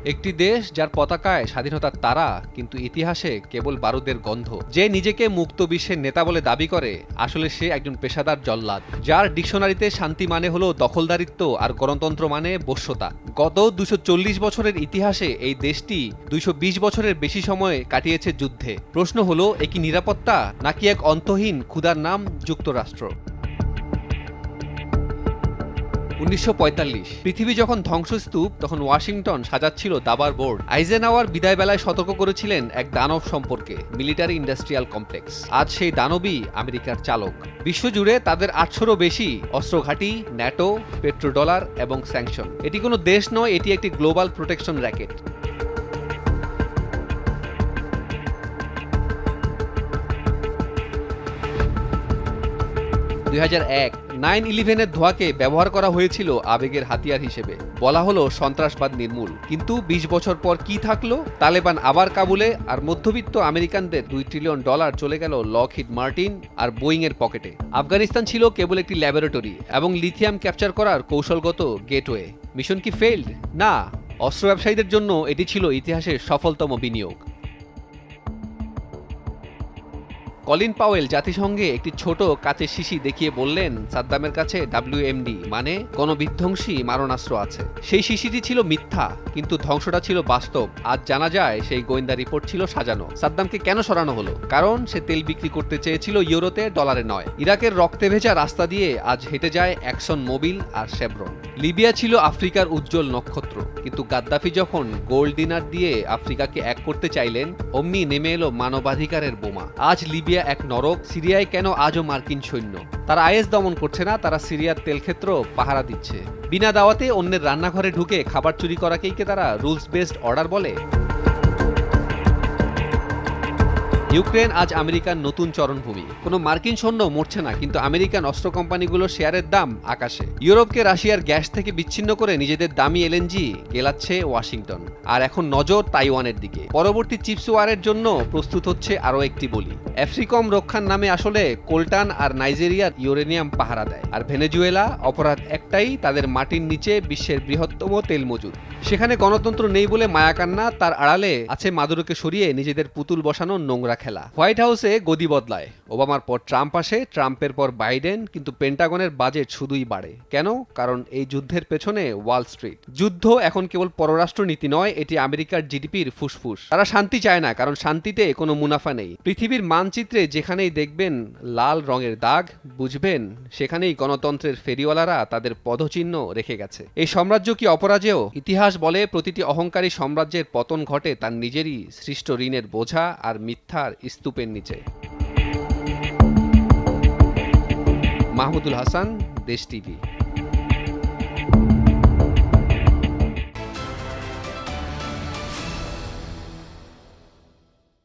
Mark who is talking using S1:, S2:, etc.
S1: একটি দেশ যার পতাকায় স্বাধীনতার তারা কিন্তু ইতিহাসে কেবল বারুদের গন্ধ। যে নিজেকে মুক্ত বিশ্বের নেতা বলে দাবি করে আসলে সে একজন পেশাদার জল্লাদ, যার ডিকশনারিতে শান্তি মানে হলো দখলদারিত্ব আর গণতন্ত্র মানে বশ্যতা। গত ২৪০ বছরের ইতিহাসে এই দেশটি ২২০ বছরের বেশি সময় কাটিয়েছে যুদ্ধে। প্রশ্ন হলো, এ কি নিরাপত্তা নাকি এক অন্তহীন ক্ষুধার নাম যুক্তরাষ্ট্র? ১৯৪৫ পৃথিবী যখন ধ্বংসস্তূপ, তখন ওয়াশিংটন সাজাচ্ছিল দাবার বোর্ড। আইজেনহাওয়ার বিদায়বেলায় সতর্ক করেছিলেন এক দানব সম্পর্কে, মিলিটারি ইন্ডাস্ট্রিয়াল কমপ্লেক্স। আজ সেই দানবই আমেরিকার চালক। বিশ্বজুড়ে তাদের ৮০০রও বেশি অস্ত্রঘাঁটি, ন্যাটো, পেট্রোডলার এবং স্যাংশন। এটি কোনো দেশ নয়, এটি একটি গ্লোবাল প্রোটেকশন র্যাকেট। ২০০১ 9/11-এর ধোঁয়াকে ব্যবহার করা হয়েছিল আবেগের হাতিয়ার হিসেবে। বলা হলো সন্ত্রাসবাদ নির্মূল। কিন্তু ২০ বছর পর কি থাকলো? তালেবান আবার কাবুলে, আর মধ্যবিত্ত আমেরিকানদের $2 ট্রিলিয়ন চলে গেল লকহিড মার্টিন আর বোয়িং-এর পকেটে। আফগানিস্তান ছিল কেবল একটি ল্যাবরেটরি এবং লিথিয়াম ক্যাপচার করার কৌশলগত গেটওয়ে। মিশন কি ফেইল্ড? না, অস্ত্র ব্যবসায়ীদের জন্য এটি ছিল ইতিহাসের সফলতম বিনিয়োগ। কলিন পাওয়েল জাতিসংঘে একটি ছোট কাচের শিশি দেখিয়ে বললেন, সাদ্দামের কাছে WMD মানে গণবিধ্বংসী মারণাস্ত্র আছে। সেই শিশিটি ছিল মিথ্যা, কিন্তু ধ্বংসটা ছিল বাস্তব। আজ জানা যায় সেই গোয়েন্দা রিপোর্ট ছিল সাজানো। সাদ্দামকে কেন সরানো হলো? কারণ সে তেল বিক্রি করতে চেয়েছিল ইউরোতে, ডলারে নয়। ইরাকের রক্তে ভেজা রাস্তা দিয়ে আজ হেঁটে যায় অ্যাকশন মোবিল আর শেভরন। লিবিয়া ছিল আফ্রিকার উজ্জ্বল নক্ষত্র, কিন্তু গাদ্দাফি যখন গোল্ড ডিনার দিয়ে আফ্রিকাকে এক করতে চাইলেন, অমনি নেমে এলো মানবাধিকারের বোমা। আজ লিবিয়া এক নরক। সিরিয়ায় কেন আজও মার্কিন সৈন্য? তারা আইএস দমন করছে না, তারা সিরিয়ার তেলক্ষেত্র পাহারা দিচ্ছে। বিনা দাওয়াতে অন্যের রান্নাঘরে ঢুকে খাবার চুরি করাকেই কে তারা রুলস বেসড অর্ডার বলে? ইউক্রেন আজ আমেরিকার নতুন চরণভূমি। কোনো মার্কিন সৈন্য মরছে না, কিন্তু আমেরিকান অস্ত্র কোম্পানিগুলোর শেয়ারের দাম আকাশে। ইউরোপকে রাশিয়ার গ্যাস থেকে বিচ্ছিন্ন করে নিজেদের দামি এলএনজি গেলাচ্ছে ওয়াশিংটন। আর এখন নজর তাইওয়ানের দিকে। পরবর্তী চিপস ওয়ারের জন্য প্রস্তুত হচ্ছে আরও একটি বলি। আফ্রিকম রক্ষার নামে আসলে কোল্টান আর নাইজেরিয়ার ইউরেনিয়াম পাহারা দেয়। আর ভেনেজুয়েলা অপরাধ একটাই, তাদের মাটির নিচে বিশ্বের বৃহত্তম তেল মজুদ। সেখানে গণতন্ত্র নেই বলে মায়াকান্না, তার আড়ালে আছে মাদুরোকে সরিয়ে নিজেদের পুতুল বসানো নোংরা খেলা। হোয়াইট হাউসে গদি বদলায়, ওবামার পর ট্রাম্প আসে, ট্রাম্পের পর বাইডেন, কিন্তু পেন্টাগনের বাজেট শুধুই বাড়ে। কেন? কারণ এই যুদ্ধের পেছনে ওয়াল স্ট্রিট। যুদ্ধ এখন কেবল পররাষ্ট্র নীতি নয়, এটি আমেরিকার জিডিপির ফুসফুস। তারা শান্তি চায় না, কারণ শান্তিতে কোনো মুনাফা নেই। পৃথিবীর মানচিত্রে যেখানেই দেখবেন লাল রঙের দাগ, বুঝবেন সেখানেই গণতন্ত্রের ফেরিওয়ালারা তাদের পদচিহ্ন রেখে গেছে। এই সাম্রাজ্য কি অপরাজেয়? ইতিহাস বলে প্রতিটি অহংকারী সাম্রাজ্যের পতন ঘটে তার নিজেরই সৃষ্ট ঋণের বোঝা আর মিথ্যার স্তূপের নিচে। মাহমুদুল হাসান, দেশ টিভি।